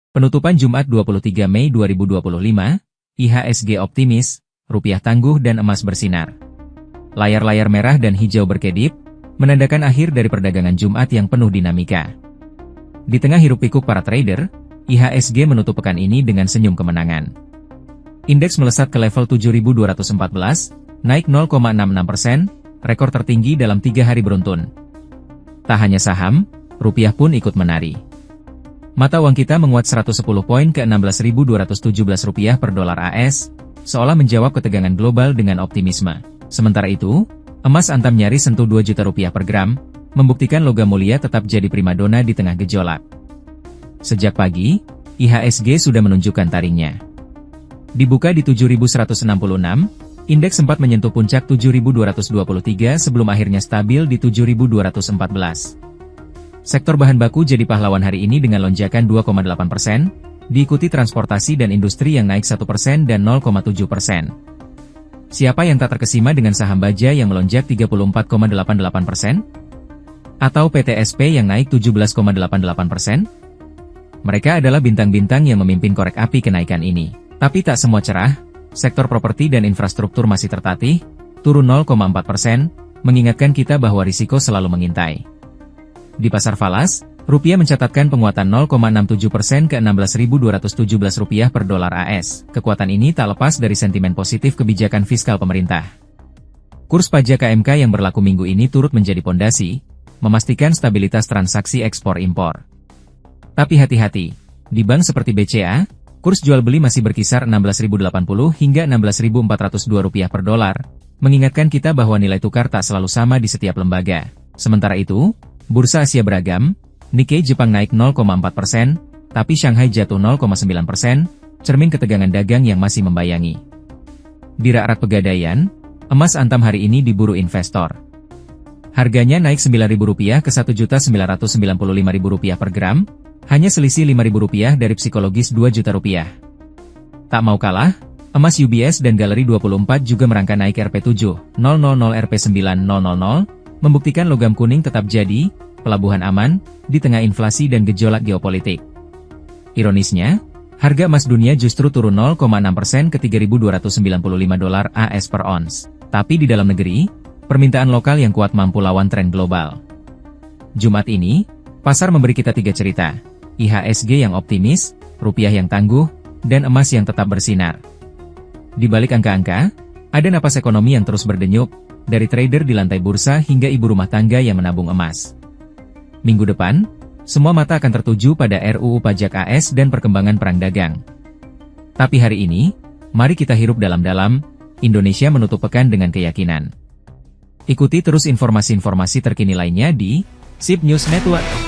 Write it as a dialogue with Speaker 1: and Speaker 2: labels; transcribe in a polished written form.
Speaker 1: Penutupan Jumat 23 Mei 2025, IHSG optimis, rupiah tangguh dan emas bersinar. Layar-layar merah dan hijau berkedip, menandakan akhir dari perdagangan Jumat yang penuh dinamika. Di tengah hiruk-pikuk para trader, IHSG menutup pekan ini dengan senyum kemenangan. Indeks melesat ke level 7.214, naik 0,66%, rekor tertinggi dalam 3 hari beruntun. Tak hanya saham, rupiah pun ikut menari. Mata uang kita menguat 110 poin ke 16.217 rupiah per dolar AS, seolah menjawab ketegangan global dengan optimisme. Sementara itu, emas antam nyaris sentuh 2 juta rupiah per gram, membuktikan logam mulia tetap jadi primadona di tengah gejolak. Sejak pagi, IHSG sudah menunjukkan taringnya. Dibuka di 7.166, indeks sempat menyentuh puncak 7.223 sebelum akhirnya stabil di 7.214. Sektor bahan baku jadi pahlawan hari ini dengan lonjakan 2,8%, diikuti transportasi dan industri yang naik 1% dan 0,7%. Siapa yang tak terkesima dengan saham baja yang melonjak 34,88%? Atau PTSP yang naik 17,88%? Mereka adalah bintang-bintang yang memimpin korek api kenaikan ini. Tapi tak semua cerah, sektor properti dan infrastruktur masih tertatih, turun 0,4%, mengingatkan kita bahwa risiko selalu mengintai. Di pasar falas, rupiah mencatatkan penguatan 0,67% ke 16.217 rupiah per dolar AS. Kekuatan ini tak lepas dari sentimen positif kebijakan fiskal pemerintah. Kurs pajak KMK yang berlaku minggu ini turut menjadi pondasi, memastikan stabilitas transaksi ekspor-impor. Tapi hati-hati, di bank seperti BCA, kurs jual beli masih berkisar 16.080 hingga 16.402 rupiah per dolar, mengingatkan kita bahwa nilai tukar tak selalu sama di setiap lembaga. Sementara itu, Bursa Asia beragam, Nikkei Jepang naik 0,4%, tapi Shanghai jatuh 0,9%, cermin ketegangan dagang yang masih membayangi. Di rak pegadaian, emas antam hari ini diburu investor. Harganya naik Rp9.000 ke Rp1.995.000 per gram, hanya selisih Rp5.000 dari psikologis Rp2 juta. Tak mau kalah, emas UBS dan Galeri 24 juga merangkak naik Rp7.000 Rp9.000, membuktikan logam kuning tetap jadi pelabuhan aman di tengah inflasi dan gejolak geopolitik. Ironisnya, harga emas dunia justru turun 0,6% ke $3.295 AS per ons. Tapi di dalam negeri, permintaan lokal yang kuat mampu lawan tren global. Jumat ini, pasar memberi kita 3 cerita. IHSG yang optimis, rupiah yang tangguh, dan emas yang tetap bersinar. Di balik angka-angka, ada napas ekonomi yang terus berdenyut, dari trader di lantai bursa hingga ibu rumah tangga yang menabung emas. Minggu depan, semua mata akan tertuju pada RUU Pajak AS dan perkembangan perang dagang. Tapi hari ini, mari kita hirup dalam-dalam, Indonesia menutup pekan dengan keyakinan. Ikuti terus informasi-informasi terkini lainnya di SIP News Network.